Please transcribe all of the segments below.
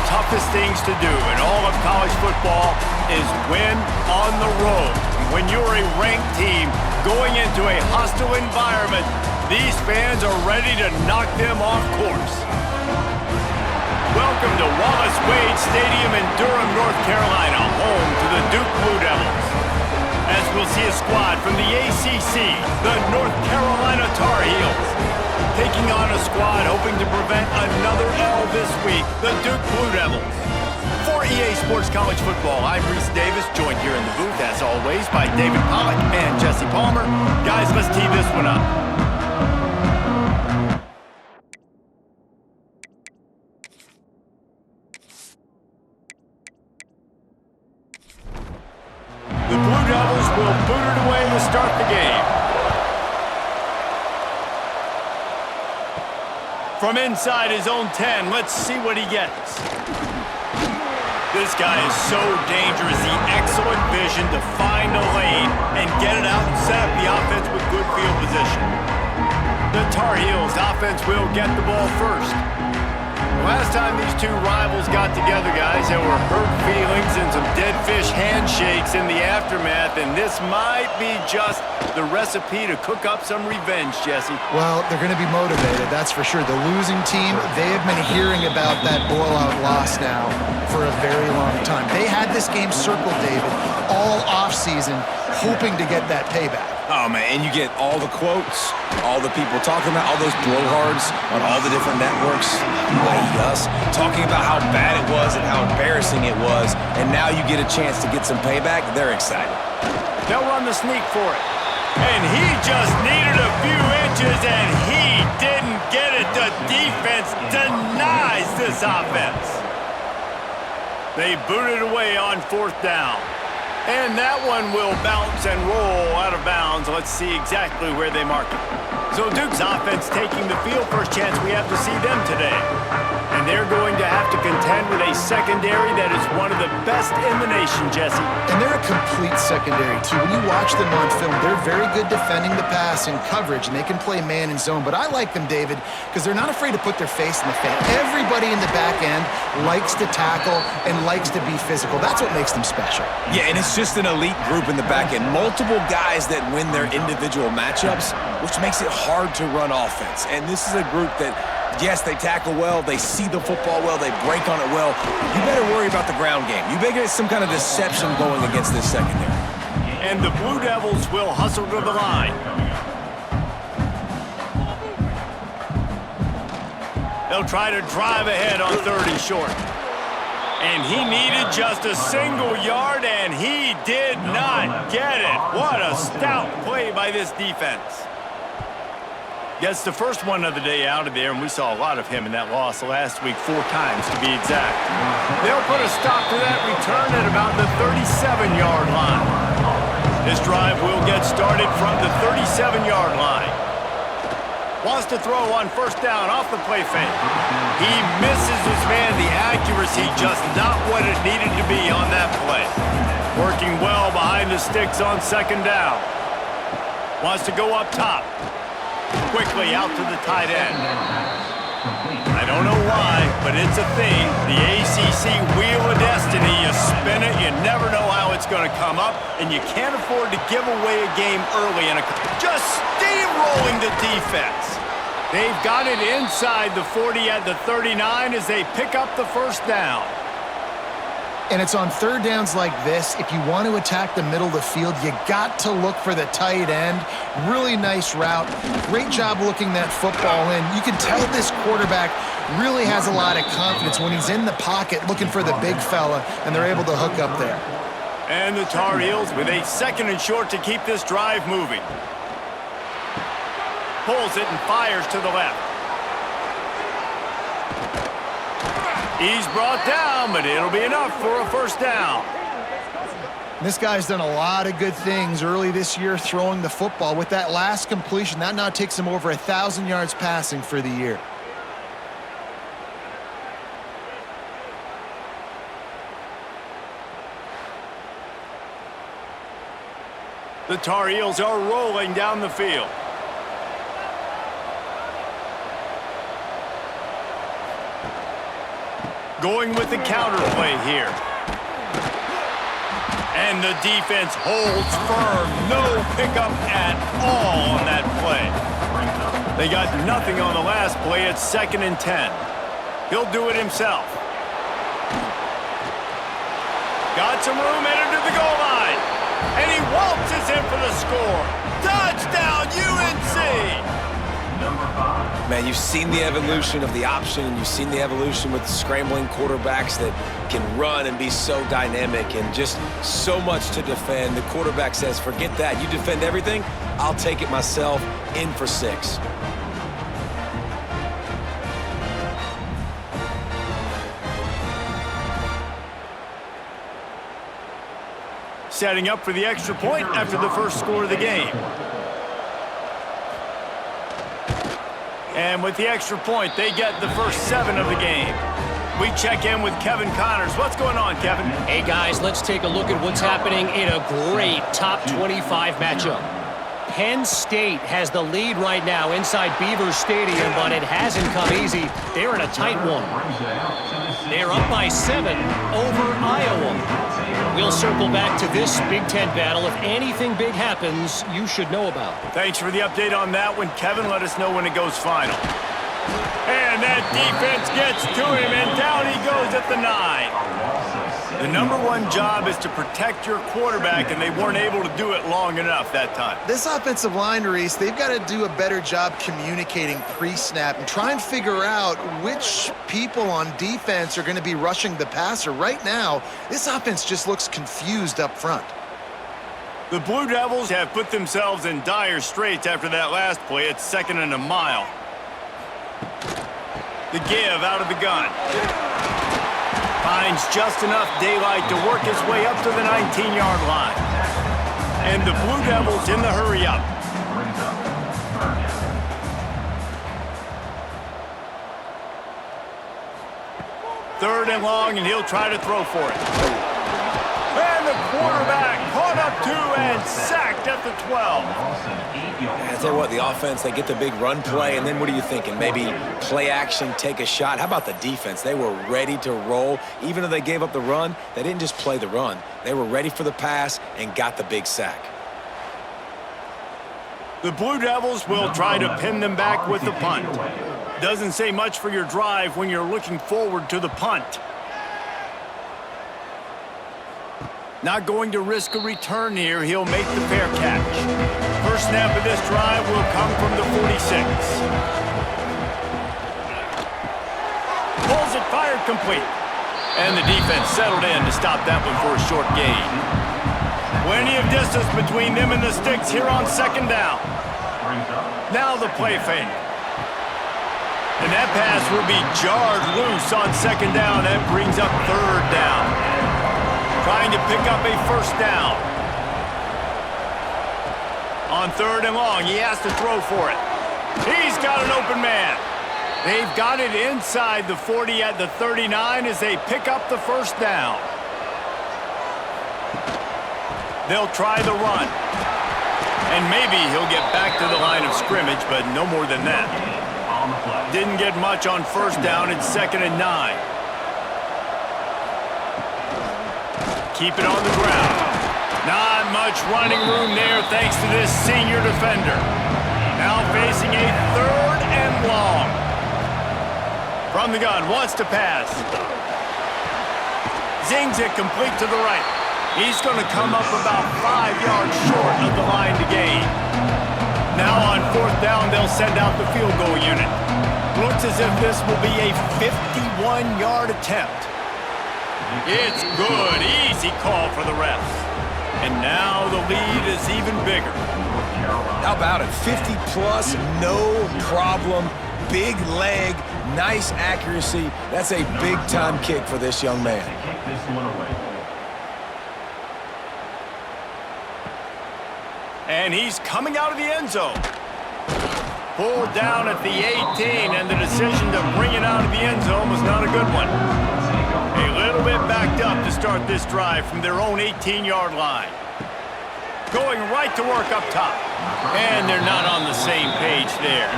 toughest things to do in all of college football is win on the road. When you're a ranked team going into a hostile environment, these fans are ready to knock them off course. Welcome to Wallace Wade Stadium in Durham, North Carolina, home to the Duke Blue Devils. As we'll see a squad from the ACC, the North Carolina Tar Heels, taking on a squad hoping to prevent another L this week, the Duke Blue Devils. For EA Sports College Football, I'm Reese Davis, joined here in the booth, as always, by David Pollack and Jesse Palmer. Guys, let's tee this one up. The Blue Devils will boot it away to start the game. From inside his own 10, let's see what he gets. This guy is so dangerous. The excellent vision to find a lane and get it out and set up the offense with good field position. The Tar Heels offense will get the ball first. Last time these two rivals got together, guys, there were hurt feelings and some dead fish handshakes in the aftermath, and this might be just the recipe to cook up some revenge, Jesse. Well, they're going to be motivated, that's for sure. The losing team, they have been hearing about that blowout loss now for a very long time. They had this game circled, David, all offseason, hoping to get that payback. Oh, man, and you get all the quotes, all the people talking about all those blowhards on all the different networks, i.e. us, talking about how bad it was and how embarrassing it was, and now you get a chance to get some payback. They're excited. They'll run the sneak for it. And he just needed a few inches, and he didn't get it. The defense denies this offense. They boot it away on fourth down. And that one will bounce and roll out of bounds. Let's see exactly where they mark it. So Duke's offense taking the field. First chance we have to see them today. And they're going to have to contend with a secondary that is one of the best in the nation, Jesse. And they're a complete secondary, too. When you watch them on film, they're very good defending the pass and coverage, and they can play man and zone. But I like them, David, because they're not afraid to put their face in the fan. Everybody in the back end likes to tackle and likes to be physical. That's what makes them special. Yeah, and it's just an elite group in the back end. Multiple guys that win their individual matchups, which makes it hard to run offense. And this is a group that, yes, they tackle well, they see the football well, they break on it well. You better worry about the ground game. You better get some kind of deception going against this secondary. And the Blue Devils will hustle to the line. They'll try to drive ahead on 30 short. And he needed just a single yard, and he did not get it. What a stout play by this defense. Gets the first one of the day out of there, and we saw a lot of him in that loss last week, 4 times to be exact. They'll put a stop to that return at about the 37-yard line. This drive will get started from the 37-yard line. Wants to throw on first down off the play fake. He misses his man. The accuracy just not what it needed to be on that play. Working well behind the sticks on second down. Wants to go up top. Quickly out to the tight end. I don't know why, but it's a thing. The ACC Wheel of Destiny. You spin it, you never know how it's going to come up, and you can't afford to give away a game early. Just steamrolling the defense. They've got it inside the 40 at the 39 as they pick up the first down. And it's on third downs like this, if you want to attack the middle of the field, you got to look for the tight end. Really nice route. Great job looking that football in. You can tell this quarterback really has a lot of confidence when he's in the pocket looking for the big fella, and they're able to hook up there. And the Tar Heels with a second and short to keep this drive moving. Pulls it and fires to the left. He's brought down, but it'll be enough for a first down. This guy's done a lot of good things early this year throwing the football. With that last completion, that now takes him over 1,000 yards passing for the year. The Tar Heels are rolling down the field. Going with the counter play here. And the defense holds firm. No pickup at all on that play. They got nothing on the last play. It's 2nd and 10. He'll do it himself. Got some room, entered to the goal line. And he waltzes in for the score. Touchdown, UNC! Man, you've seen the evolution of the option, and you've seen the evolution with the scrambling quarterbacks that can run and be so dynamic and just so much to defend. The quarterback says, forget that. You defend everything, I'll take it myself. In for 6. Setting up for the extra point after the first score of the game. And with the extra point, they get the first 7 of the game. We check in with Kevin Connors. What's going on, Kevin? Hey, guys, let's take a look at what's happening in a great top 25 matchup. Penn State has the lead right now inside Beaver Stadium, but it hasn't come easy. They're in a tight one. They're up by 7 over Iowa. We'll circle back to this Big Ten battle. If anything big happens, you should know about. Thanks for the update on that one, Kevin. Let us know when it goes final. And that defense gets to him, and down he goes at the 9. The number one job is to protect your quarterback, and they weren't able to do it long enough that time. This offensive line, Reese, they've got to do a better job communicating pre-snap and try and figure out which people on defense are going to be rushing the passer. Right now, this offense just looks confused up front. The Blue Devils have put themselves in dire straits after that last play. It's 2nd and a mile. The give out of the gun. Finds just enough daylight to work his way up to the 19-yard line. And the Blue Devils in the hurry up. Third and long, and he'll try to throw for it. And the quarterback caught up to and sacked at the 12. I tell you what, the offense, they get the big run play, and then what are you thinking? Maybe play action, take a shot. How about the defense? They were ready to roll. Even though they gave up the run, they didn't just play the run. They were ready for the pass and got the big sack. The Blue Devils will try to pin them back with the punt. Doesn't say much for your drive when you're looking forward to the punt. Not going to risk a return here. He'll make the fair catch. First snap of this drive will come from the 46. Pulls it, fired, complete. And the defense settled in to stop that one for a short gain. Plenty of distance between them and the sticks here on 2nd down. Now the play fake. And that pass will be jarred loose on 2nd down. That brings up 3rd down. Trying to pick up a first down. On 3rd and long, he has to throw for it. He's got an open man. They've got it inside the 40 at the 39 as they pick up the first down. They'll try the run. And maybe he'll get back to the line of scrimmage, but no more than that. Didn't get much on first down. It's 2nd and 9. Keep it on the ground. Not much running room there thanks to this senior defender. Now facing a 3rd and long. From the gun, wants to pass. Zings it complete to the right. He's going to come up about 5 yards short of the line to gain. Now on 4th down, they'll send out the field goal unit. Looks as if this will be a 51-yard attempt. It's good. Easy call for the refs. And now the lead is even bigger. How about it? 50-plus, no problem. Big leg, nice accuracy. That's a big-time kick for this young man. And he's coming out of the end zone. Pulled down at the 18, and the decision to bring it out of the end zone was not a good one. A little bit backed up to start this drive from their own 18-yard line. Going right to work up top. And they're not on the same page there.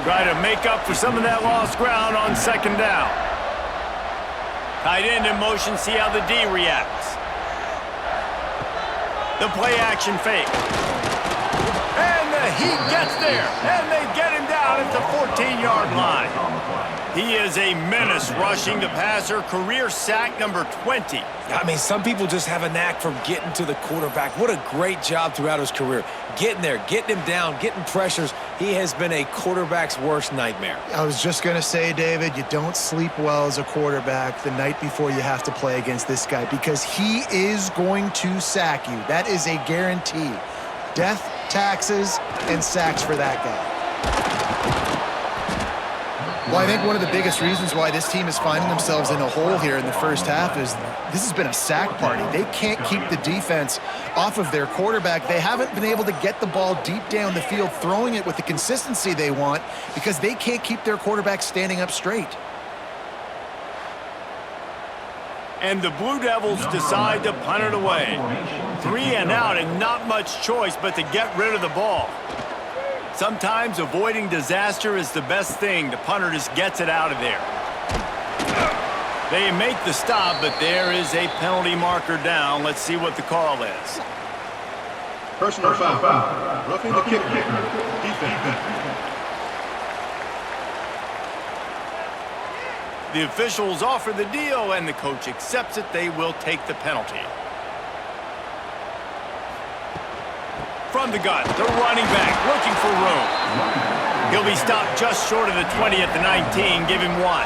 Try to make up for some of that lost ground on 2nd down. Tight end in motion, see how the D reacts. The play action fake. And he gets there, and they get him down at the 14-yard line. He is a menace rushing the passer, career sack number 20. I mean, some people just have a knack for getting to the quarterback. What a great job throughout his career. Getting there, getting him down, getting pressures. He has been a quarterback's worst nightmare. I was just going to say, David, you don't sleep well as a quarterback the night before you have to play against this guy because he is going to sack you. That is a guarantee. Death, taxes, and sacks for that guy. Well, I think one of the biggest reasons why this team is finding themselves in a hole here in the first half is this has been a sack party. They can't keep the defense off of their quarterback. They haven't been able to get the ball deep down the field, throwing it with the consistency they want because they can't keep their quarterback standing up straight. And the Blue Devils decide to punt it away. 3 and out and not much choice but to get rid of the ball. Sometimes avoiding disaster is the best thing. The punter just gets it out of there. They make the stop, but there is a penalty marker down. Let's see what the call is. Personal foul. Roughing the kicker. Defense. The officials offer the deal, and the coach accepts it. They will take the penalty. From the gun, the running back looking for room. He'll be stopped just short of the 20 at the 19. Give him 1.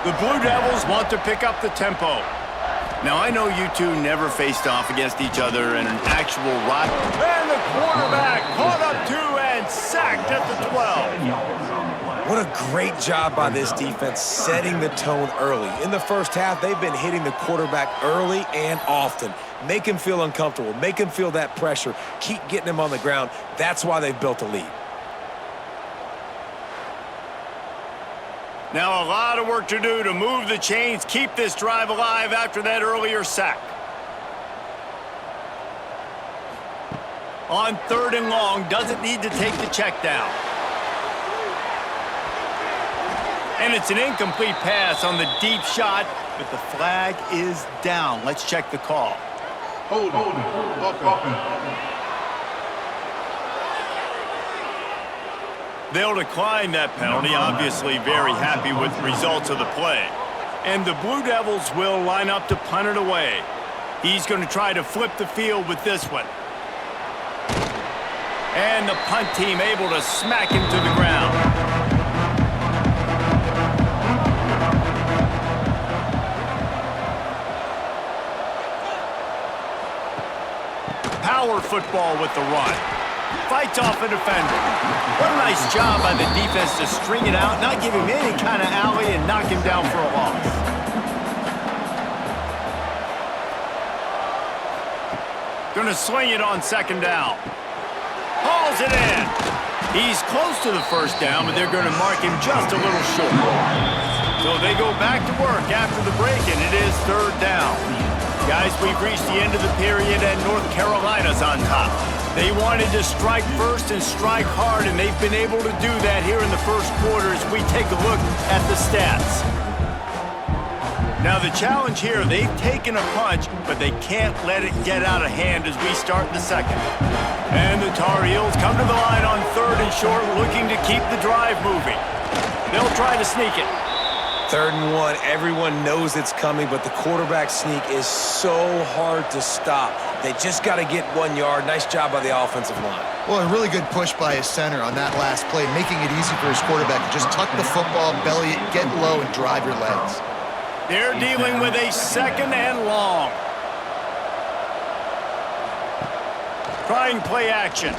The Blue Devils want to pick up the tempo. Now, I know you two never faced off against each other in an actual rivalry. And the quarterback caught up 2 and sacked at the 12. What a great job by this defense setting the tone early. In the first half, they've been hitting the quarterback early and often. Make him feel uncomfortable. Make him feel that pressure. Keep getting him on the ground. That's why they've built a lead. Now a lot of work to do to move the chains, keep this drive alive after that earlier sack. On 3rd and long, doesn't need to take the check down. And it's an incomplete pass on the deep shot, but the flag is down. Let's check the call. Hold on. They'll decline that penalty, obviously very happy with the results of the play. And the Blue Devils will line up to punt it away. He's going to try to flip the field with this one. And the punt team able to smack him to the ground. Power football with the run. Fights off a defender. What a nice job by the defense to string it out, not give him any kind of alley, and knock him down for a loss. Gonna swing it on 2nd down. Hauls it in. He's close to the 1st down, but they're gonna mark him just a little short. So they go back to work after the break, and it is 3rd down. Guys, we've reached the end of the period, and North Carolina's on top. They wanted to strike first and strike hard, and they've been able to do that here in the first quarter as we take a look at the stats. Now, the challenge here, they've taken a punch, but they can't let it get out of hand as we start the 2nd. And the Tar Heels come to the line on 3rd and short, looking to keep the drive moving. They'll try to sneak it. 3rd and 1, everyone knows it's coming, but the quarterback sneak is so hard to stop. They just got to get 1 yard. Nice job by the offensive line. Well, a really good push by his center on that last play, making it easy for his quarterback to just tuck the football, belly it, get low, and drive your legs. They're dealing with a 2nd and long. Trying play action.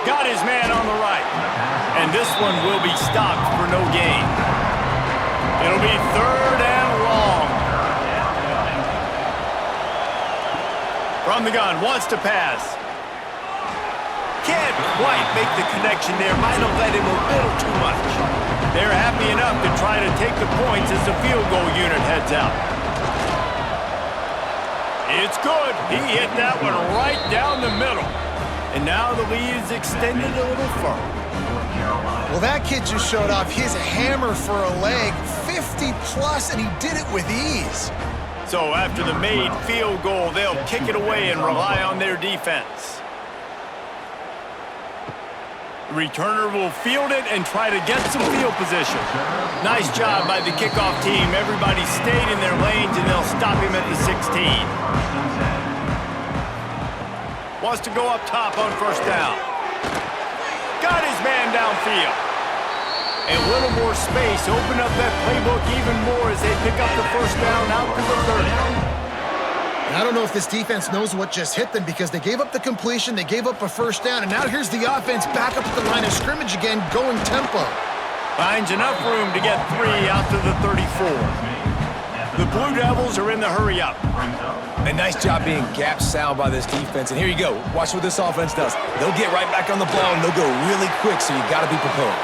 Got his man on the right. And this one will be stopped for no gain. It'll be 3rd and long. From the gun, wants to pass. Can't quite make the connection there. Might have let him a little too much. They're happy enough to try to take the points as the field goal unit heads out. It's good. He hit that one right down the middle. And now the lead is extended a little further. Well, that kid just showed off his hammer for a leg, 50 plus, and he did it with ease. So after the made field goal, they'll kick it away and rely on their defense. The returner will field it and try to get some field position. Nice job by the kickoff team. Everybody stayed in their lanes, and they'll stop him at the 16. Wants to go up top on first down. Got his man downfield. A little more space. Open up that playbook even more as they pick up the first down out to the 30. I don't know if this defense knows what just hit them because they gave up the completion, they gave up a first down, and now here's the offense back up at the line of scrimmage again, going tempo. Finds enough room to get 3 out to the 34. The Blue Devils are in the hurry-up. A nice job being gap sound by this defense. And here you go. Watch what this offense does. They'll get right back on the ball, and they'll go really quick, so you got to be prepared.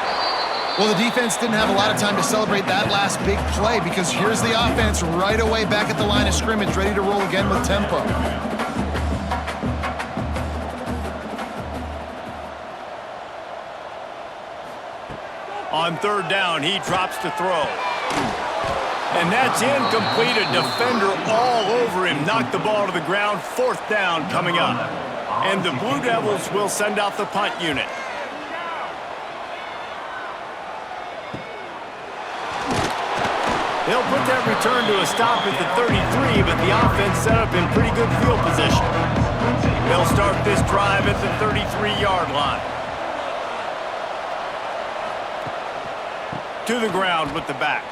Well, the defense didn't have a lot of time to celebrate that last big play because here's the offense right away back at the line of scrimmage, ready to roll again with tempo. On third down, he drops to throw. And that's incomplete. A defender all over him. Knocked the ball to the ground. Fourth down coming up. And the Blue Devils will send out the punt unit. They'll put that return to a stop at the 33, but the offense set up in pretty good field position. They'll start this drive at the 33-yard line. To the ground with the back.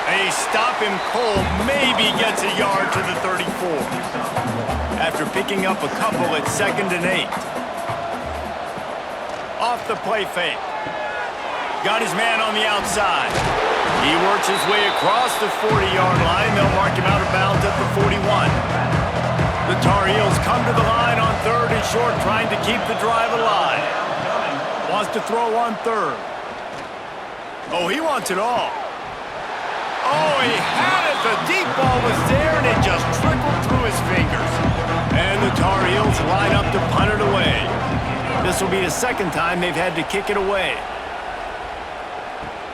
They stop him cold, maybe gets a yard to the 34. After picking up a couple at 2nd and 8. Off the play fake. Got his man on the outside. He works his way across the 40-yard line. They'll mark him out of bounds at the 41. The Tar Heels come to the line on 3rd and short, trying to keep the drive alive. Wants to throw on 3rd. Oh, he wants it all. Oh, he had it. The deep ball was there, and it just trickled through his fingers. And the Tar Heels line up to punt it away. This will be the second time they've had to kick it away.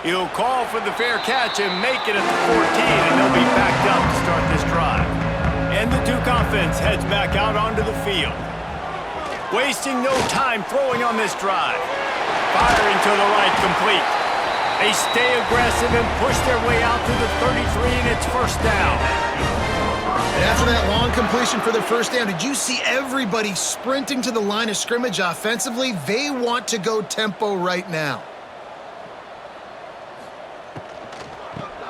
He'll call for the fair catch and make it at the 14, and they'll be backed up to start this drive. And the Duke offense heads back out onto the field. Wasting no time throwing on this drive. Firing to the right, complete. They stay aggressive and push their way out to the 33, and it's first down. And after that long completion for the first down, did you see everybody sprinting to the line of scrimmage offensively? They want to go tempo right now.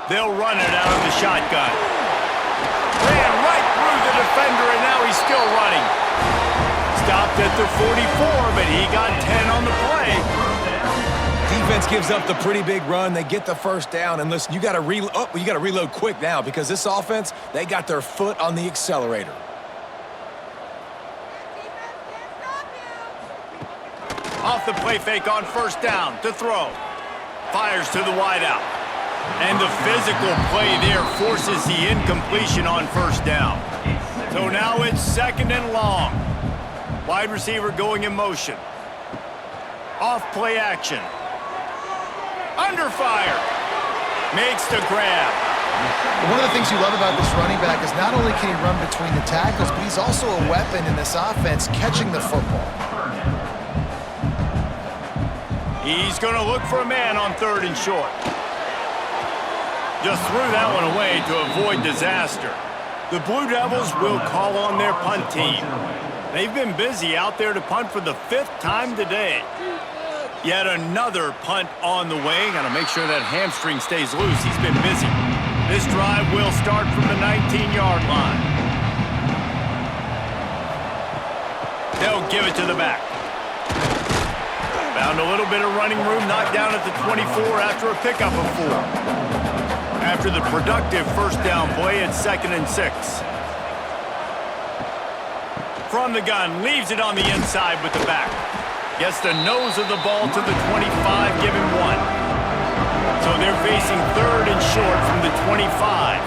They'll run it out of the shotgun. Ran right through the defender, and now he's still running. Stopped at the 44, but he got 10 on the play. Defense gives up the pretty big run. They get the first down, and listen, you got to reload quick now because this offense, they got their foot on the accelerator. Off the play fake on first down to throw. Fires to the wideout. And the physical play there forces the incompletion on first down. So now it's 2nd and long. Wide receiver going in motion. Off play action. Under fire. Makes the grab. One of the things you love about this running back is not only can he run between the tackles, but he's also a weapon in this offense catching the football. He's going to look for a man on 3rd and short. Just threw that one away to avoid disaster. The Blue Devils will call on their punt team. They've been busy out there to punt for the 5th time today. Yet another punt on the way. Got to make sure that hamstring stays loose. He's been busy. This drive will start from the 19-yard line. They'll give it to the back. Found a little bit of running room, knocked down at the 24 after a pickup of 4. After the productive first down play, it's 2nd and 6. From the gun, leaves it on the inside with the back. Gets the nose of the ball to the 25, give him 1. So they're facing 3rd and short from the 25.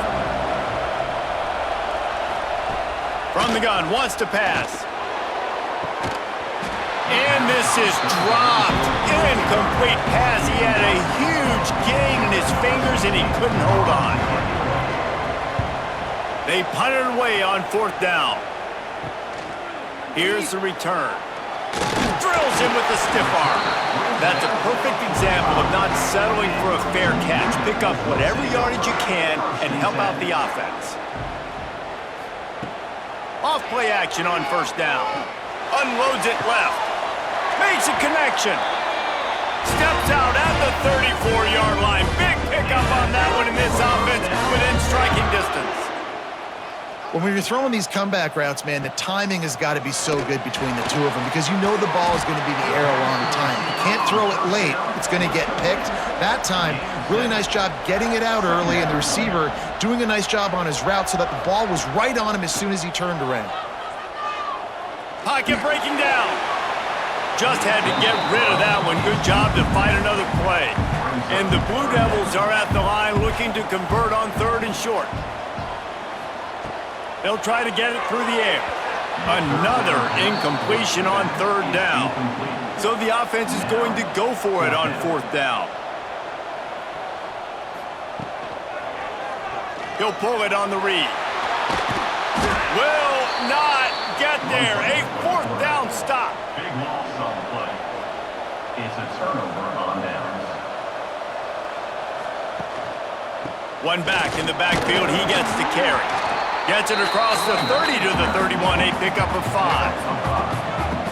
From the gun, wants to pass. And this is dropped. Incomplete pass. He had a huge gain in his fingers, and he couldn't hold on. They punted away on 4th down. Here's the return. Drills him with the stiff arm. That's a perfect example of not settling for a fair catch. Pick up whatever yardage you can and help out the offense. Off play action on 1st down. Unloads it left. Makes a connection. Steps out at the 34-yard line. Big pickup on that one in this offense within striking distance. When you're throwing these comeback routes, man, the timing has got to be so good between the two of them because you know the ball is going to be in the air a long time. You can't throw it late. It's going to get picked. That time, really nice job getting it out early, and the receiver doing a nice job on his route so that the ball was right on him as soon as he turned around. Pocket breaking down. Just had to get rid of that one. Good job to fight another play. And the Blue Devils are at the line looking to convert on 3rd and short. They'll try to get it through the air. Another incompletion on 3rd down. So the offense is going to go for it on 4th down. He'll pull it on the read. Will not get there. A 4th down stop. Big loss on the play. It's a turnover on downs. One back in the backfield. He gets to carry. Gets it across the 30 to the 31, a pickup of 5.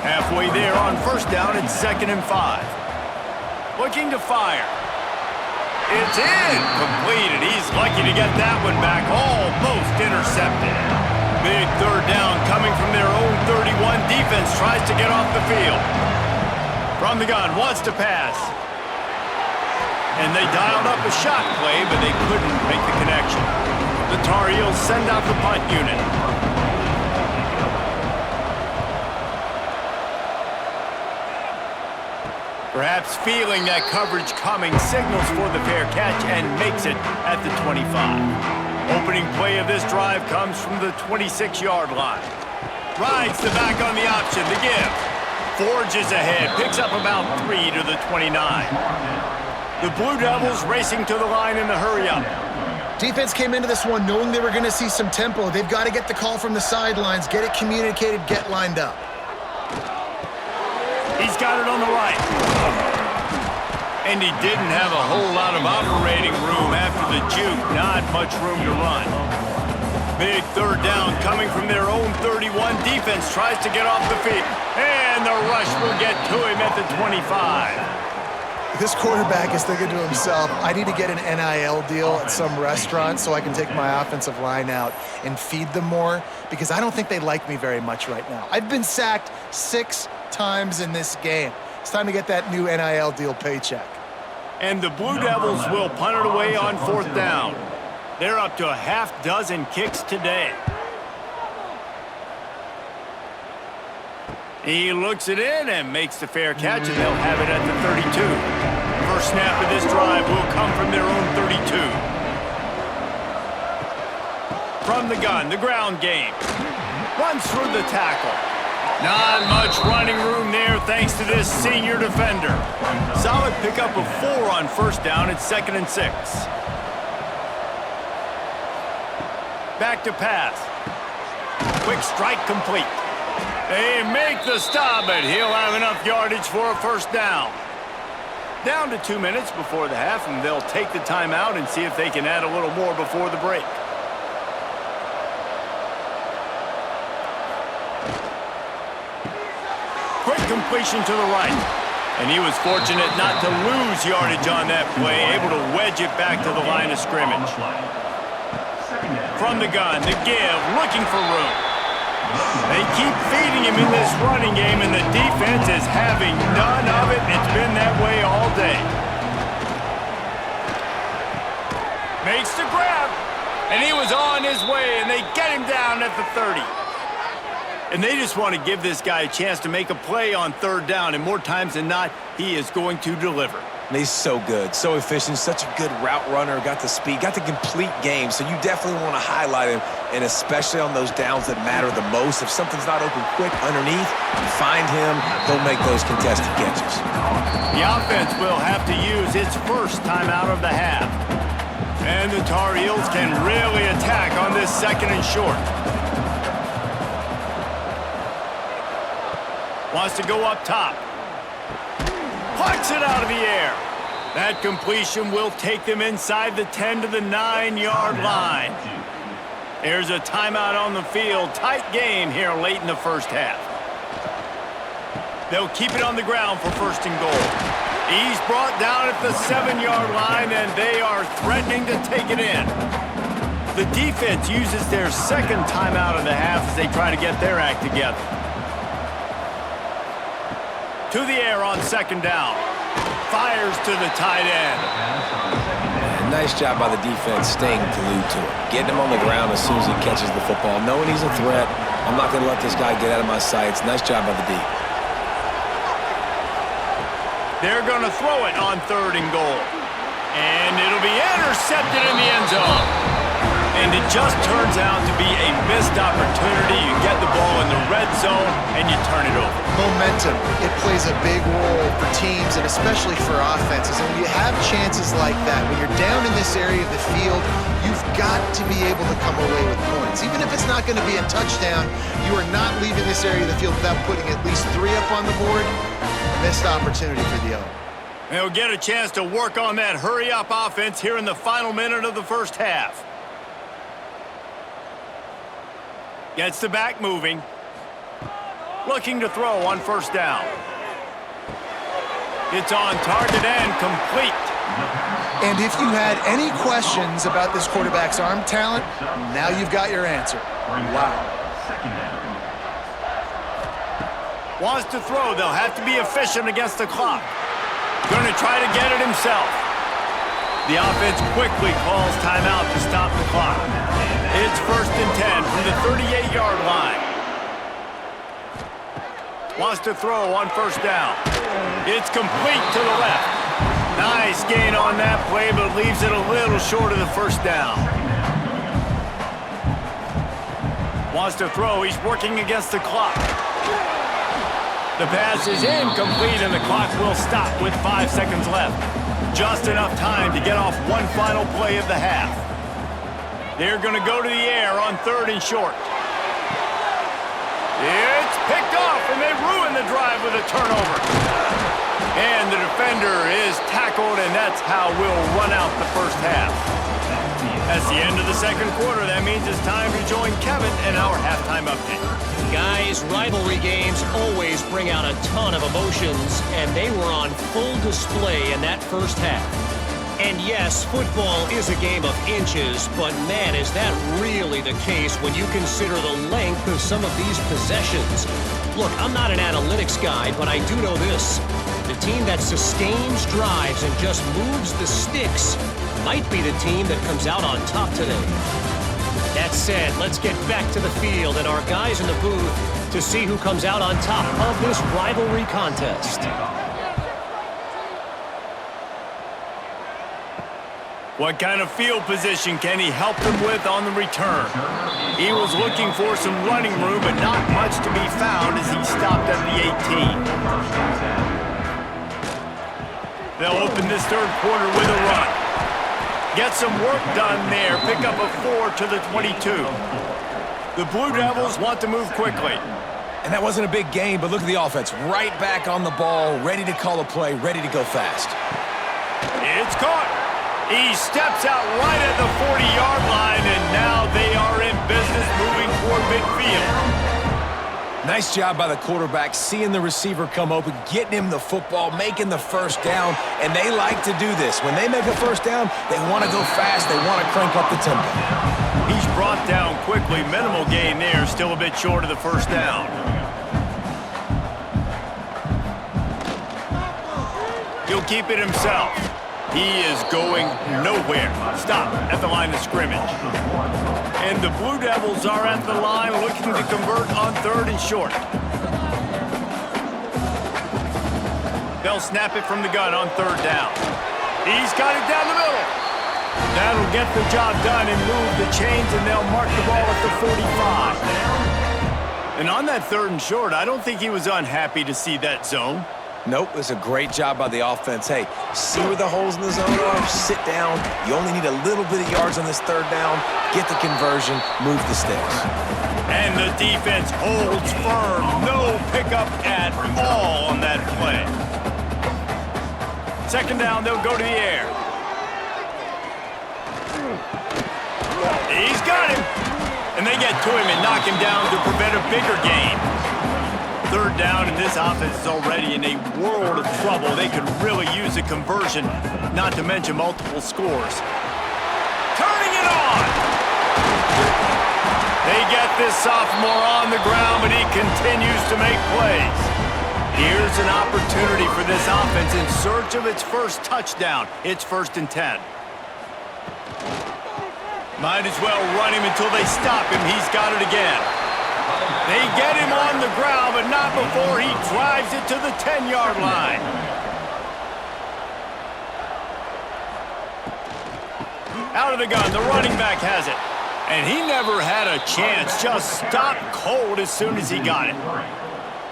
Halfway there on 1st down, it's 2nd and 5. Looking to fire. It's in. Completed. He's lucky to get that one back. Almost intercepted. Big 3rd down coming from their own 31. Defense tries to get off the field. From the gun, wants to pass. And they dialed up a shot play, but they couldn't make the connection. The Tar Heels send out the punt unit. Perhaps feeling that coverage coming, signals for the fair catch and makes it at the 25. Opening play of this drive comes from the 26-yard line. Rides the back on the option, the give. Forges ahead, picks up about 3 to the 29. The Blue Devils racing to the line in the hurry-up. Defense came into this one knowing they were going to see some tempo. They've got to get the call from the sidelines, get it communicated, get lined up. He's got it on the right. And he didn't have a whole lot of operating room after the juke. Not much room to run. Big 3rd down coming from their own 31. Defense tries to get off the field. And the rush will get to him at the 25. This quarterback is thinking to himself, I need to get an NIL deal at some restaurant so I can take my offensive line out and feed them more because I don't think they like me very much right now. I've been sacked 6 times in this game. It's time to get that new NIL deal paycheck. And the Blue Devils will punt it away on 4th down. They're up to a half dozen kicks today. He looks it in and makes the fair catch, and they'll have it at the 32. First snap of this drive will come from their own 32. From the gun, the ground game. Runs through the tackle. Not much running room there thanks to this senior defender. Solid pickup of 4 on 1st down. It's 2nd and 6. Back to pass. Quick strike complete. They make the stop, but he'll have enough yardage for a 1st down. Down to 2 minutes before the half, and they'll take the timeout and see if they can add a little more before the break. Quick completion to the right. And he was fortunate not to lose yardage on that play, able to wedge it back to the line of scrimmage. From the gun, the give, looking for room. They keep feeding him in this running game, and the defense is having none of it. It's been that way all day. Makes the grab, and he was on his way, and they get him down at the 30. And they just want to give this guy a chance to make a play on 3rd down, and more times than not, he is going to deliver. And he's so good, so efficient, such a good route runner, got the speed, got the complete game. So you definitely want to highlight him, and especially on those downs that matter the most. If something's not open quick underneath, find him, he'll make those contested catches. The offense will have to use its first timeout of the half. And the Tar Heels can really attack on this 2nd and short. Wants to go up top. Plucks it out of the air. That completion will take them inside the 10 to the 9-yard line. There's a timeout on the field. Tight game here late in the first half. They'll keep it on the ground for 1st and goal. He's brought down at the 7-yard line, and they are threatening to take it in. The defense uses their 2nd timeout of the half as they try to get their act together. To the air on 2nd down. Fires to the tight end. And nice job by the defense staying glued to him. Getting him on the ground as soon as he catches the football. Knowing he's a threat, I'm not going to let this guy get out of my sights. Nice job by the D. They're going to throw it on 3rd and goal. And it'll be intercepted in the end zone. And it just turns out to be a missed opportunity. You get the ball in the red zone, and you turn it over. Momentum, it plays a big role for teams and especially for offenses. And when you have chances like that, when you're down in this area of the field, you've got to be able to come away with points. Even if it's not going to be a touchdown, you are not leaving this area of the field without putting at least 3 up on the board. Missed opportunity for the O. They'll get a chance to work on that hurry-up offense here in the final minute of the first half. Gets the back moving. Looking to throw on 1st down. It's on target and complete. And if you had any questions about this quarterback's arm talent, now you've got your answer. Wow. Wants to throw. They'll have to be efficient against the clock. Going to try to get it himself. The offense quickly calls timeout to stop the clock. It's 1st and 10 from the 38-yard line. Wants to throw on 1st down. It's complete to the left. Nice gain on that play, but leaves it a little short of the 1st down. Wants to throw. He's working against the clock. The pass is incomplete, and the clock will stop with 5 seconds left. Just enough time to get off one final play of the half. They're going to go to the air on 3rd and short. It's picked off, and they ruin the drive with a turnover. And the defender is tackled, and that's how we'll run out the first half. That's the end of the 2nd quarter. That means it's time to join Kevin in our halftime update. Guys, rivalry games always bring out a ton of emotions, and they were on full display in that first half. And yes, football is a game of inches, but man, is that really the case when you consider the length of some of these possessions. Look, I'm not an analytics guy, but I do know this. The team that sustains drives and just moves the sticks might be the team that comes out on top today. That said, let's get back to the field and our guys in the booth to see who comes out on top of this rivalry contest. What kind of field position can he help them with on the return? He was looking for some running room, but not much to be found as he stopped at the 18. They'll open this 3rd quarter with a run. Get some work done there. Pick up a 4 to the 22. The Blue Devils want to move quickly. And that wasn't a big game, but look at the offense. Right back on the ball, ready to call a play, ready to go fast. It's caught. He steps out right at the 40-yard line, and now they are in business moving toward midfield. Nice job by the quarterback, seeing the receiver come open, getting him the football, making the 1st down, and they like to do this. When they make a 1st down, they want to go fast, they want to crank up the tempo. He's brought down quickly. Minimal gain there, still a bit short of the 1st down. He'll keep it himself. He is going nowhere. Stop at the line of scrimmage. And the Blue Devils are at the line looking to convert on 3rd and short. They'll snap it from the gun on third down. He's got it down the middle. That'll get the job done and move the chains, and they'll mark the ball at the 45. And on that third and short, I don't think he was unhappy to see that zone. Nope, it's a great job by the offense. Hey, see where the holes in the zone are, sit down. You only need a little bit of yards on this third down, get the conversion, move the sticks. And the defense holds firm. No pickup at all on that play. Second down, they'll go to the air. He's got him. And they get to him and knock him down to prevent a bigger gain. Third down, and this offense is already in a world of trouble. They could really use a conversion, not to mention multiple scores. Turning it on! They get this sophomore on the ground, but he continues to make plays. Here's an opportunity for this offense in search of its first touchdown. It's 1st and 10. Might as well run him until they stop him. He's got it again. They get him on the ground, but not before he drives it to the 10-yard line. Out of the gun, the running back has it. And he never had a chance, just stopped cold as soon as he got it.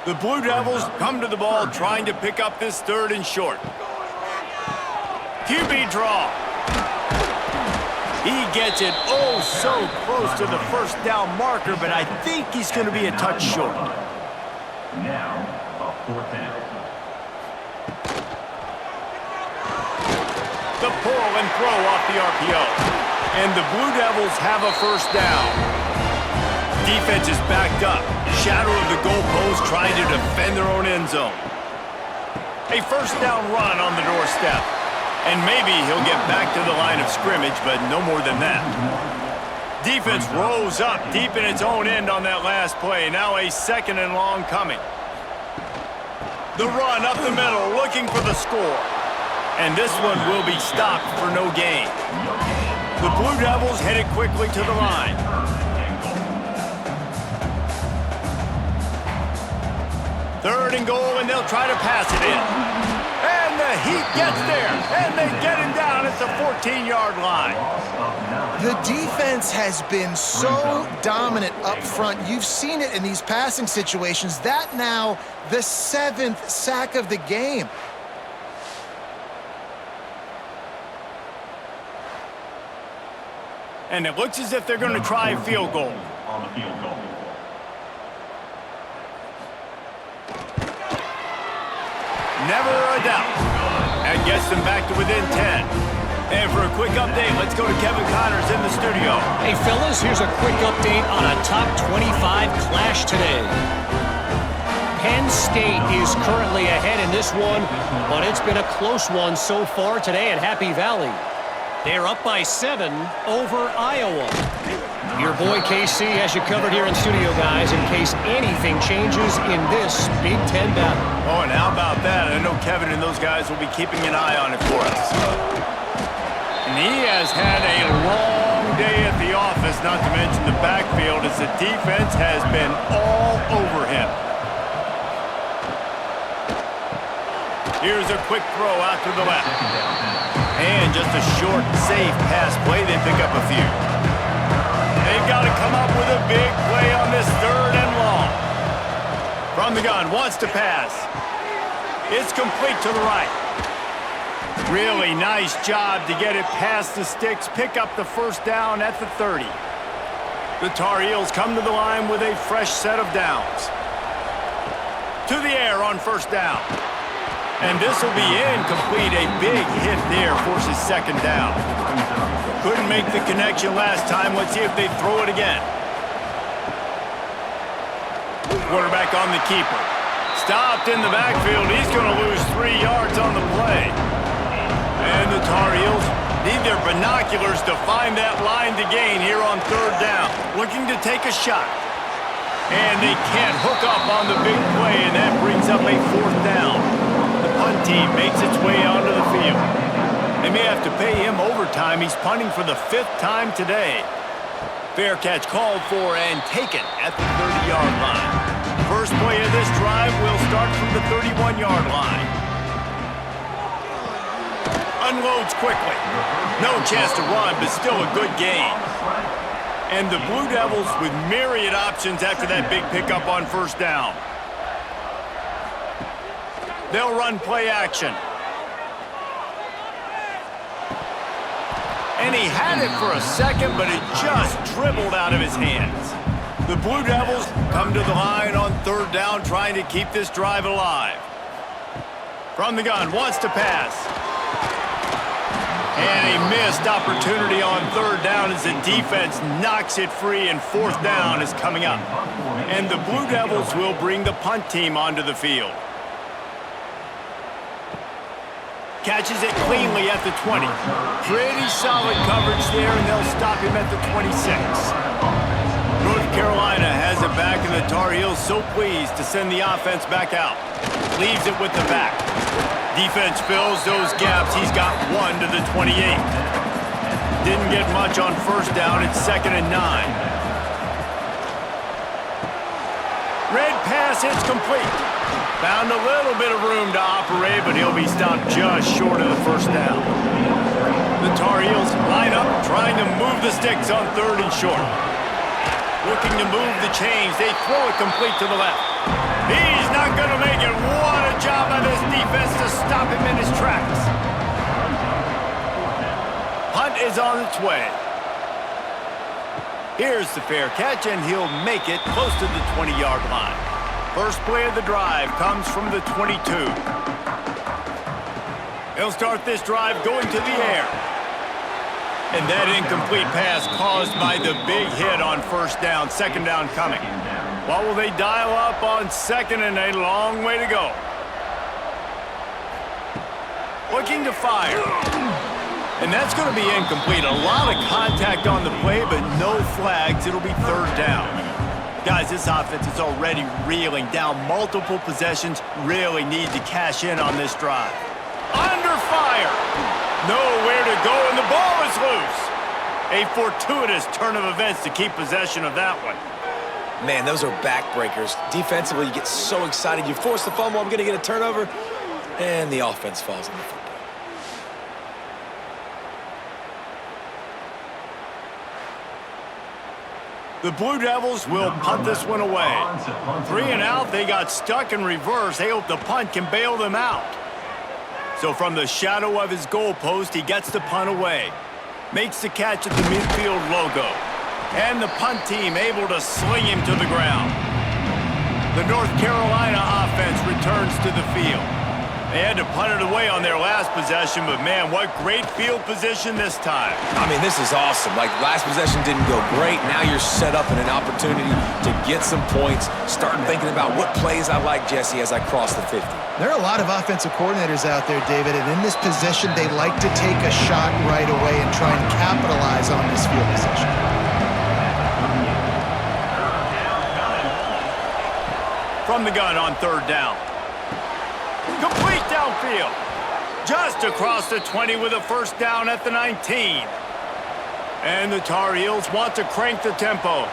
The Blue Devils come to the ball trying to pick up this third and short. QB draw. He gets it oh so close to the first down marker, but I think he's going to be a touch short. Now, a 4th down. The pull and throw off the RPO. And the Blue Devils have a first down. Defense is backed up. Shadow of the goalpost trying to defend their own end zone. A first down run on the doorstep. And maybe he'll get back to the line of scrimmage, but no more than that. Defense rose up deep in its own end on that last play. Now a 2nd and long coming. The run up the middle, looking for the score. And this one will be stopped for no gain. The Blue Devils headed quickly to the line. Third and goal, and they'll try to pass it in. And the Heat gets there, and they get him down at the 14-yard line. The defense has been so dominant up front. You've seen it in these passing situations. That now the 7th sack of the game. And it looks as if they're going to try a field goal. On the field goal. Never a doubt. And gets them back to within 10. And for a quick update, let's go to Kevin Connors in the studio. Hey, fellas, here's a quick update on a top 25 clash today. Penn State is currently ahead in this one, but it's been a close one so far today at Happy Valley. They're up by 7 over Iowa. Your boy KC has you covered here in studio, guys, in case anything changes in this Big Ten battle. Oh, and how about that? I know Kevin and those guys will be keeping an eye on it for us. And he has had a long day at the office, not to mention the backfield, as the defense has been all over him. Here's a quick throw out to the left. And just a short, safe pass play. They pick up a few. They've got to come up with a big play on this third and long. From the gun, wants to pass. It's complete to the right. Really nice job to get it past the sticks, pick up the first down at the 30. The Tar Heels come to the line with a fresh set of downs. To the air on first down. And this will be incomplete. A big hit there forces second down. Couldn't make the connection last time. Let's see if they throw it again. Quarterback on the keeper. Stopped in the backfield. He's going to lose 3 yards on the play. And the Tar Heels need their binoculars to find that line to gain here on third down. Looking to take a shot. And they can't hook up on the big play, and that brings up a 4th down. The punt team makes its way onto the field. They may have to pay him overtime. He's punting for the 5th time today. Fair catch called for and taken at the 30-yard line. First play of this drive will start from the 31-yard line. Unloads quickly. No chance to run, but still a good gain. And the Blue Devils with myriad options after that big pickup on first down. They'll run play action. And he had it for a second, but it just dribbled out of his hands. The Blue Devils come to the line on third down, trying to keep this drive alive. From the gun, wants to pass. And a missed opportunity on third down as the defense knocks it free, and fourth down is coming up. And the Blue Devils will bring the punt team onto the field. Catches it cleanly at the 20. Pretty solid coverage there, and they'll stop him at the 26. North Carolina has it back, and the Tar Heels so pleased to send the offense back out. Leaves it with the back. Defense fills those gaps. He's got one to the 28. Didn't get much on first down. It's 2nd and 9. Red pass hits complete. Found a little bit of room to operate, but he'll be stopped just short of the first down. The Tar Heels line up, trying to move the sticks on 3rd and short. Looking to move the chains. They throw it complete to the left. He's not going to make it. What a job by this defense to stop him in his tracks. Punt is on its way. Here's the fair catch, and he'll make it close to the 20-yard line. First play of the drive comes from the 22. He'll start this drive going to the air. And that incomplete pass caused by the big hit on first down. 2nd down coming. What will they dial up on 2nd and a long way to go? Looking to fire. And that's going to be incomplete. A lot of contact on the play, but no flags. It'll be 3rd down. Guys, this offense is already reeling down multiple possessions. Really need to cash in on this drive. Under fire. Nowhere to go, and the ball is loose. A fortuitous turn of events to keep possession of that one. Man, those are backbreakers. Defensively, you get so excited. You force the fumble, I'm going to get a turnover, and the offense falls on the football. The Blue Devils will punt this one away. 3 and out, they got stuck in reverse. They hope the punt can bail them out. So from the shadow of his goalpost, he gets the punt away. Makes the catch at the midfield logo. And the punt team able to sling him to the ground. The North Carolina offense returns to the field. They had to punt it away on their last possession, but man, what great field position this time. I mean, this is awesome. Like, last possession didn't go great. Now you're set up in an opportunity to get some points. Starting thinking about what plays I like, Jesse, as I cross the 50. There are a lot of offensive coordinators out there, David, and in this position, they like to take a shot right away and try and capitalize on this field position. From the gun on 3rd down. Complete downfield. Just across the 20 with a first down at the 19. And the Tar Heels want to crank the tempo.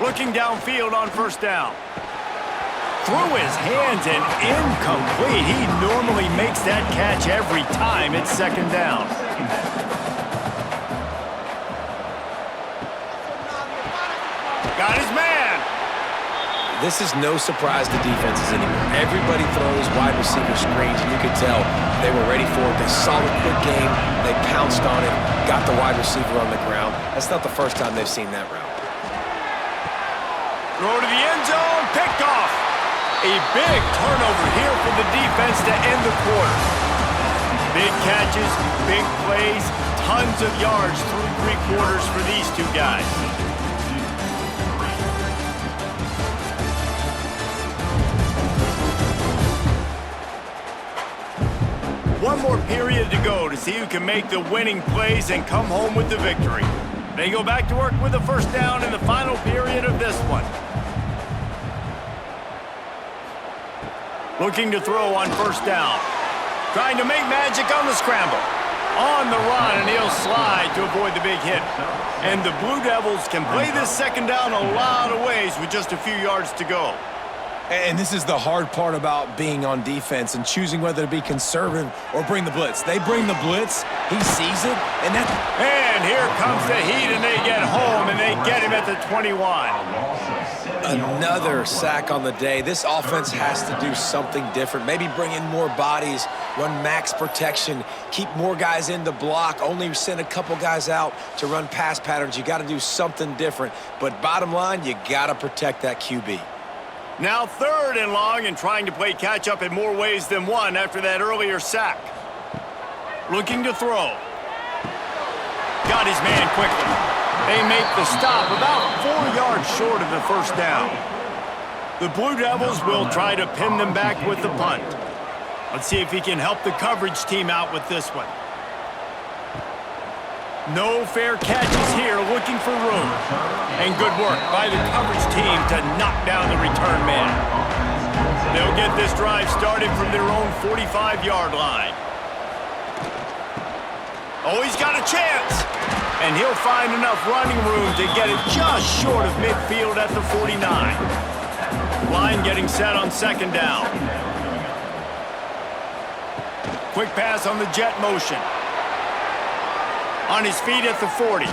Looking downfield on first down. Through his hands and incomplete. He normally makes that catch every time. It's 2nd down. Got his man. This is no surprise to defenses anymore. Everybody throws wide receiver screens, and you could tell they were ready for it. They saw the quick game. They pounced on it, got the wide receiver on the ground. That's not the first time they've seen that route. Throw to the end zone, picked off. A big turnover here for the defense to end the quarter. Big catches, big plays, tons of yards through 3 quarters for these two guys. One more period to go to see who can make the winning plays and come home with the victory. They go back to work with a first down in the final period of this one. Looking to throw on first down. Trying to make magic on the scramble. On the run, and he'll slide to avoid the big hit. And the Blue Devils can play this 2nd down a lot of ways with just a few yards to go. And this is the hard part about being on defense and choosing whether to be conservative or bring the blitz. They bring the blitz, he sees it, and here comes the heat, and they get home, and they get him at the 21. Another sack on the day. This offense has to do something different. Maybe bring in more bodies, run max protection, keep more guys in the block, only send a couple guys out to run pass patterns. You got to do something different. But bottom line, you got to protect that QB. Now 3rd and long, and trying to play catch-up in more ways than one after that earlier sack. Looking to throw. Got his man quickly. They make the stop about 4 yards short of the first down. The Blue Devils will try to pin them back with the punt. Let's see if he can help the coverage team out with this one. No fair catches here, looking for room. And good work by the coverage team to knock down the return man. They'll get this drive started from their own 45-yard line. Oh, he's got a chance. And he'll find enough running room to get it just short of midfield at the 49. Line getting set on 2nd down. Quick pass on the jet motion. On his feet at the 40.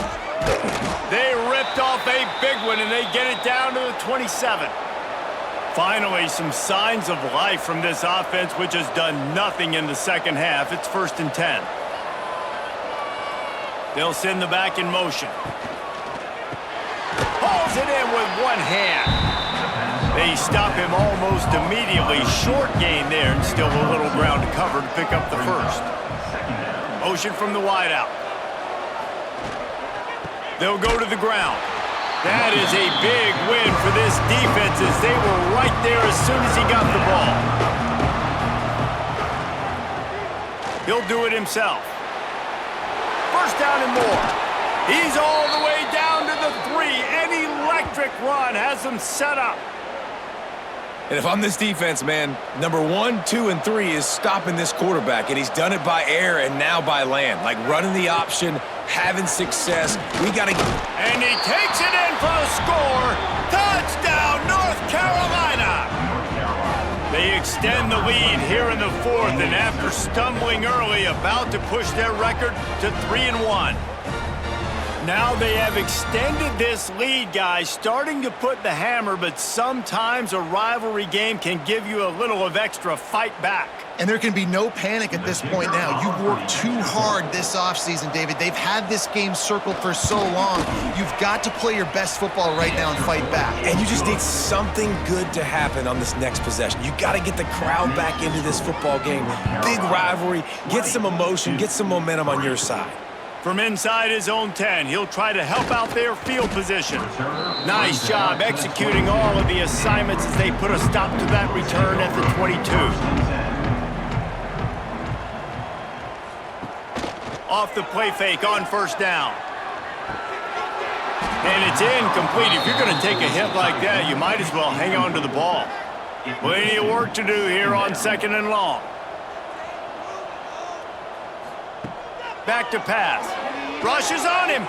They ripped off a big one, and they get it down to the 27. Finally, some signs of life from this offense, which has done nothing in the second half. It's 1st and 10. They'll send the back in motion. Hauls it in with one hand. They stop him almost immediately. Short gain there, and still a little ground to cover to pick up the first. Motion from the wideout. They'll go to the ground. That is a big win for this defense, as they were right there as soon as he got the ball. He'll do it himself. 1st down and more. He's all the way down to the 3. An electric run has them set up. And if I'm this defense, man, number 1, 2, and 3 is stopping this quarterback, and he's done it by air and now by land. Like running the option, having success. We got to... And he takes it in for the score. Touchdown, North Carolina. They extend the lead here in the 4th, and after stumbling early, about to push their record to 3-1. Now they have extended this lead, guys, starting to put the hammer, but sometimes a rivalry game can give you a little of extra fight back. And there can be no panic at this point now. You've worked too hard this offseason, David. They've had this game circled for so long. You've got to play your best football right now and fight back. And you just need something good to happen on this next possession. You got to get the crowd back into this football game. Big rivalry. Get some emotion. Get some momentum on your side. From inside his own 10, he'll try to help out their field position. Nice job executing all of the assignments as they put a stop to that return at the 22. Off the play fake on 1st down. And it's incomplete. If you're going to take a hit like that, you might as well hang on to the ball. Plenty of work to do here on 2nd and long. Back to pass. Rushes on him.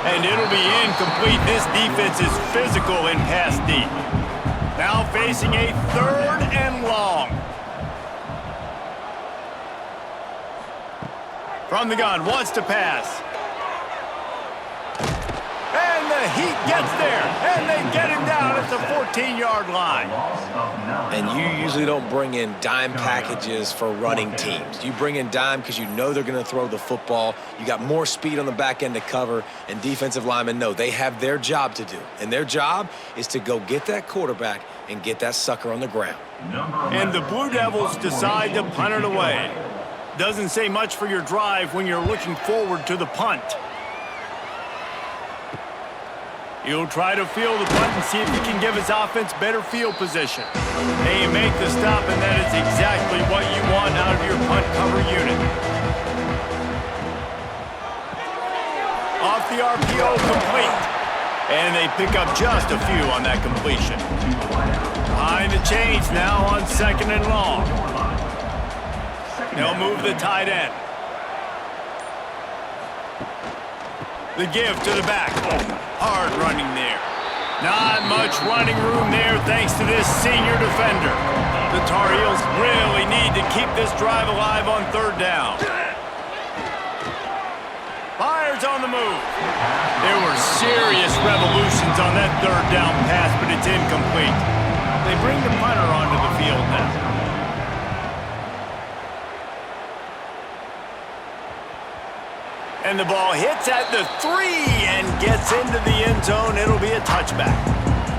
And it'll be incomplete. This defense is physical in pass deep. Now facing a 3rd and long. From the gun, wants to pass. And the Heat gets there. And they get him down at the 14-yard line. And you usually don't bring in dime packages for running teams. You bring in dime because you know they're going to throw the football. You got more speed on the back end to cover, and defensive linemen know they have their job to do. And their job is to go get that quarterback and get that sucker on the ground. And the Blue Devils decide to punt it away. Doesn't say much for your drive when you're looking forward to the punt. He'll try to field the punt and see if he can give his offense better field position. They make the stop, and that is exactly what you want out of your punt cover unit. Off the RPO, complete. And they pick up just a few on that completion. Behind the chains now on 2nd and long. They'll move the tight end. The give to the back. Hard running there. Not much running room there thanks to this senior defender. The Tar Heels really need to keep this drive alive on third down. Fires on the move. There were serious revolutions on that third down pass, but it's incomplete. They bring the punter onto the field now. And the ball hits at the 3 and gets into the end zone. It'll be a touchback.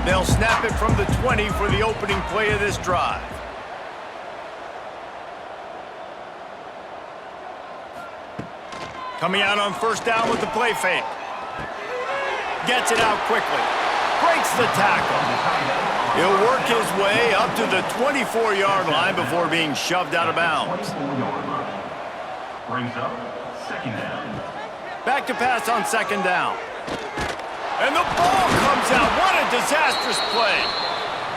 They'll snap it from the 20 for the opening play of this drive. Coming out on first down with the play fake. Gets it out quickly. Breaks the tackle. He'll work his way up to the 24-yard line before being shoved out of bounds. Brings up second down. Back to pass on second down. And the ball comes out. What a disastrous play.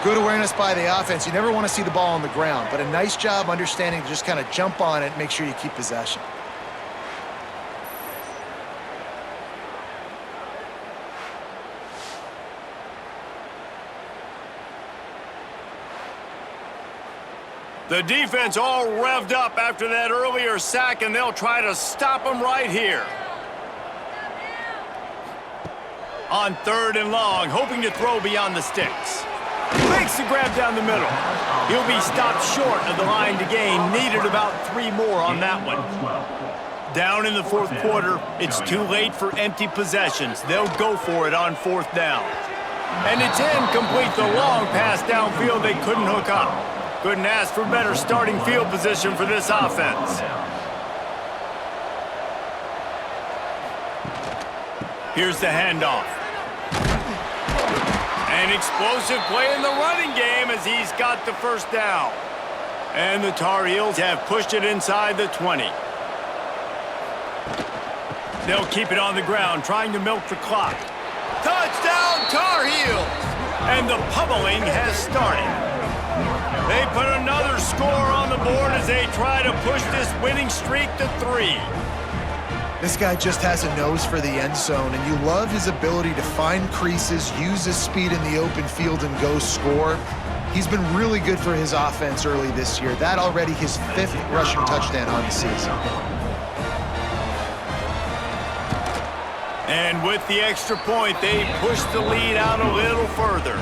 Good awareness by the offense. You never want to see the ball on the ground, but a nice job understanding to just kind of jump on it and make sure you keep possession. The defense all revved up after that earlier sack, and they'll try to stop him right here. On third and long, hoping to throw beyond the sticks. Makes the grab down the middle. He'll be stopped short of the line to gain. Needed about 3 more on that one. Down in the fourth quarter, it's too late for empty possessions. They'll go for it on fourth down. And it's incomplete. The long pass downfield they couldn't hook up. Couldn't ask for better starting field position for this offense. Here's the handoff. An explosive play in the running game as he's got the first down. And the Tar Heels have pushed it inside the 20. They'll keep it on the ground, trying to milk the clock. Touchdown, Tar Heels! And the pummeling has started. They put another score on the board as they try to push this winning streak to 3. This guy just has a nose for the end zone, and you love his ability to find creases, use his speed in the open field, and go score. He's been really good for his offense early this year. That already his 5th rushing touchdown on the season. And with the extra point, they push the lead out a little further.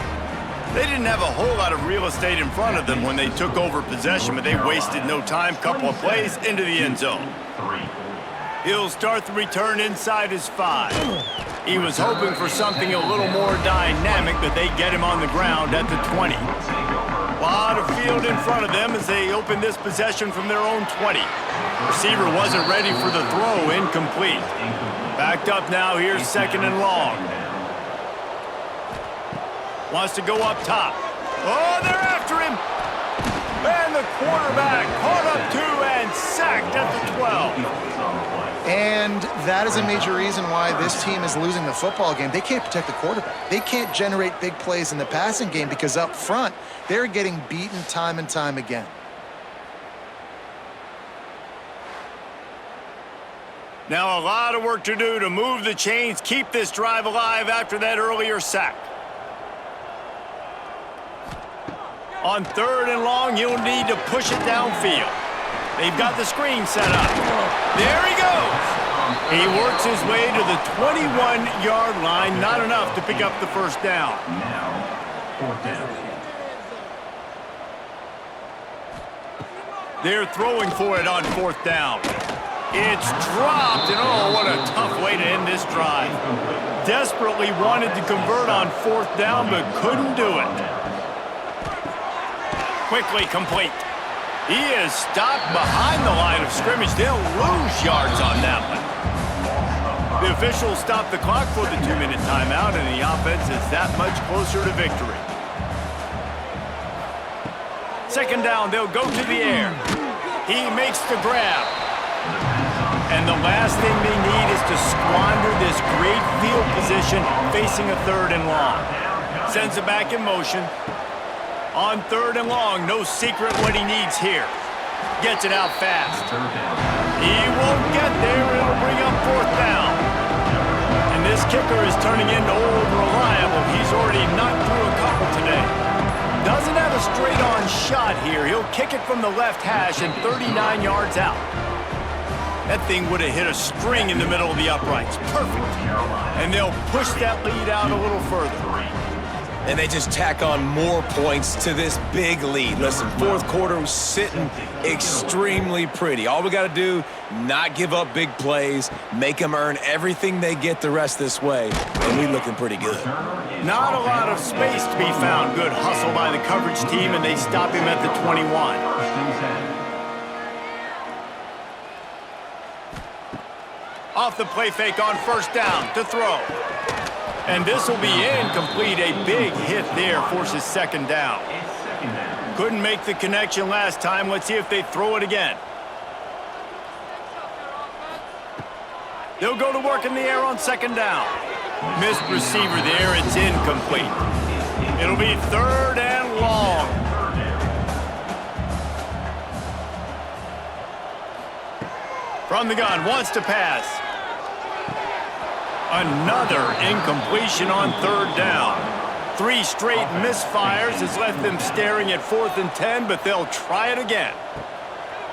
They didn't have a whole lot of real estate in front of them when they took over possession, but they wasted no time. Couple of plays into the end zone. He'll start the return inside his 5. He was hoping for something a little more dynamic, but they get him on the ground at the 20. A lot of field in front of them as they open this possession from their own 20. Receiver wasn't ready for the throw, incomplete. Backed up now, here's second and long. Wants to go up top. Oh, they're after him. And the quarterback caught up 2 and sacked at the 12. And that is a major reason why this team is losing the football game. They can't protect the quarterback. They can't generate big plays in the passing game because up front, they're getting beaten time and time again. Now a lot of work to do to move the chains, keep this drive alive after that earlier sack. On third and long, you'll need to push it downfield. They've got the screen set up. There he goes. He works his way to the 21-yard line. Not enough to pick up the first down. Now, fourth down. They're throwing for it on fourth down. It's dropped, and oh, what a tough way to end this drive. Desperately wanted to convert on fourth down, but couldn't do it. Quickly complete. He is stopped behind the line of scrimmage. They'll lose yards on that one. The officials stop the clock for the 2-minute timeout, and the offense is that much closer to victory. Second down, they'll go to the air. He makes the grab. And the last thing they need is to squander this great field position facing a third and long. Sends it back in motion. On third and long, no secret what he needs here. Gets it out fast. He won't get there. It'll bring up fourth down. And this kicker is turning into old reliable. He's already knocked through a couple today. Doesn't have a straight-on shot here. He'll kick it from the left hash and 39 yards out. That thing would have hit a string in the middle of the uprights. Perfect. And they'll push that lead out a little further. And they just tack on more points to this big lead. Listen, fourth quarter was sitting extremely pretty. All we got to do, not give up big plays, make them earn everything they get the rest this way, and we're looking pretty good. Not a lot of space to be found. Good hustle by the coverage team, and they stop him at the 21. Off the play fake on first down to throw. And this will be incomplete. A big hit there forces second down. Couldn't make the connection last time. Let's see if they throw it again. They'll go to work in the air on second down. Missed receiver there. It's incomplete. It'll be third and long. From the gun, wants to pass. Another incompletion on third down. 3 straight misfires has left them staring at 4th and 10, but they'll try it again.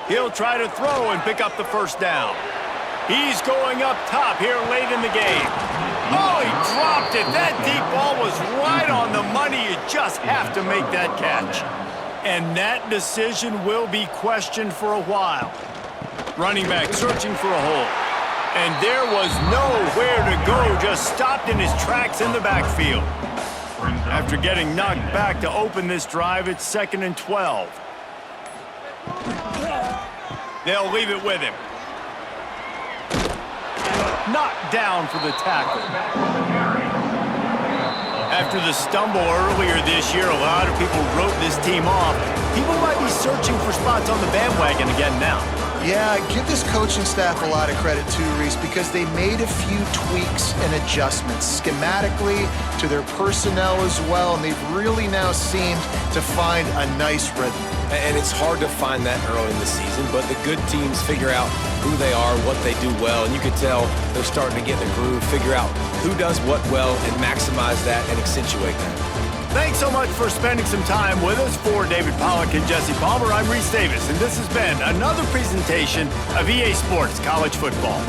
He'll try to throw and pick up the first down. He's going up top here late in the game. Oh, he dropped it. That deep ball was right on the money. You just have to make that catch. And that decision will be questioned for a while. Running back searching for a hole. And there was nowhere to go, just stopped in his tracks in the backfield. After getting knocked back to open this drive, it's 2nd and 12. They'll leave it with him. Knocked down for the tackle. After the stumble earlier this year, a lot of people wrote this team off. People might be searching for spots on the bandwagon again now. Yeah, give this coaching staff a lot of credit too, Reese, because they made a few tweaks and adjustments schematically to their personnel as well, and they've really now seemed to find a nice rhythm. And it's hard to find that early in the season, but the good teams figure out who they are, what they do well, and you can tell they're starting to get in a groove, figure out who does what well, and maximize that and accentuate that. Thanks so much for spending some time with us. For David Pollack and Jesse Palmer, I'm Reese Davis, and this has been another presentation of EA Sports College Football.